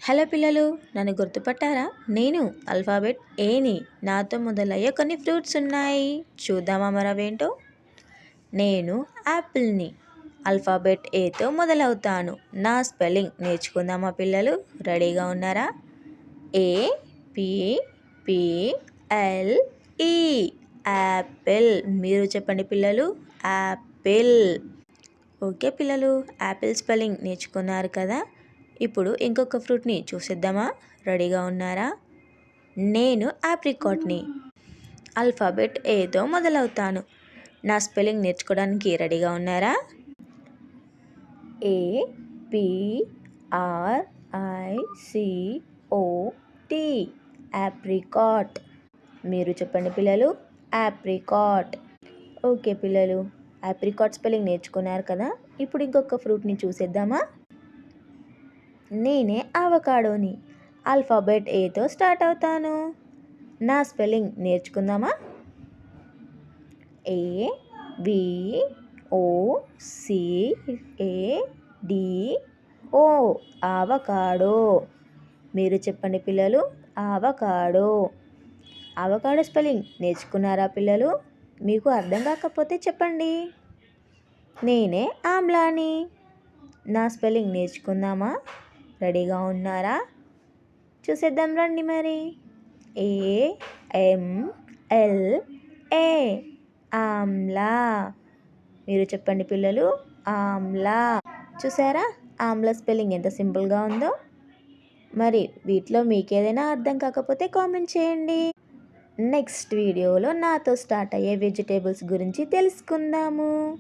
Hello పిల్లలు, నన్ను గుర్తుపట్టారా? నేను ఆల్ఫాబెట్ ఏని. నాతో మొదలయ్యే కొన్ని ఫ్రూట్స్ ఉన్నాయి. చూద్దామా మరవేంటో? నేను యాపిల్ని. ఆల్ఫాబెట్ ఏతో మొదలవుతాను. నా స్పెల్లింగ్ నేర్చుకుందామా పిల్లలు? రెడీగా ఉన్నారా? ఏ పి పి ఎల్ ఈ యాపిల్. మీరు చెప్పండి పిల్లలు. యాపిల్. ఓకే పిల్లలు, యాపిల్ స్పెల్లింగ్ నేర్చుకున్నారు కదా. ఇప్పుడు ఇంకొక ఫ్రూట్ని చూసిద్దామా? రెడీగా ఉన్నారా? నేను ఆప్రికాట్ని. ఆల్ఫాబెట్ ఏతో మొదలవుతాను. నా స్పెల్లింగ్ నేర్చుకోవడానికి రెడీగా ఉన్నారా? A P R I C O T. Apricot. మీరు చెప్పండి పిల్లలు. ఆప్రికాట్. ఓకే పిల్లలు, ఆప్రికాట్ స్పెల్లింగ్ నేర్చుకున్నారు కదా. ఇప్పుడు ఇంకొక ఫ్రూట్ని చూసేద్దామా? నేనే అవకాడోని. ఆల్ఫాబెట్ ఏతో స్టార్ట్ అవుతాను. నా స్పెల్లింగ్ నేర్చుకుందామా? A V O C A D O. Avocado. మీరు చెప్పండి పిల్లలు. అవకాడో. అవకాడో స్పెల్లింగ్ నేర్చుకున్నారా పిల్లలు? మీకు అర్థం కాకపోతే చెప్పండి. నేనే ఆమ్లాని. నా స్పెల్లింగ్ నేర్చుకుందామా? రెడీగా ఉన్నారా? చూసేద్దాం రండి మరి. AMLA. ఆమ్లా. మీరు చెప్పండి పిల్లలు. ఆమ్లా. చూసారా ఆమ్లా స్పెల్లింగ్ ఎంత సింపుల్గా ఉందో? మరి వీటిలో మీకేదైనా అర్థం కాకపోతే కామెంట్ చేయండి. నెక్స్ట్ వీడియోలో నాతో స్టార్ట్ అయ్యే వెజిటేబుల్స్ గురించి తెలుసుకుందాము.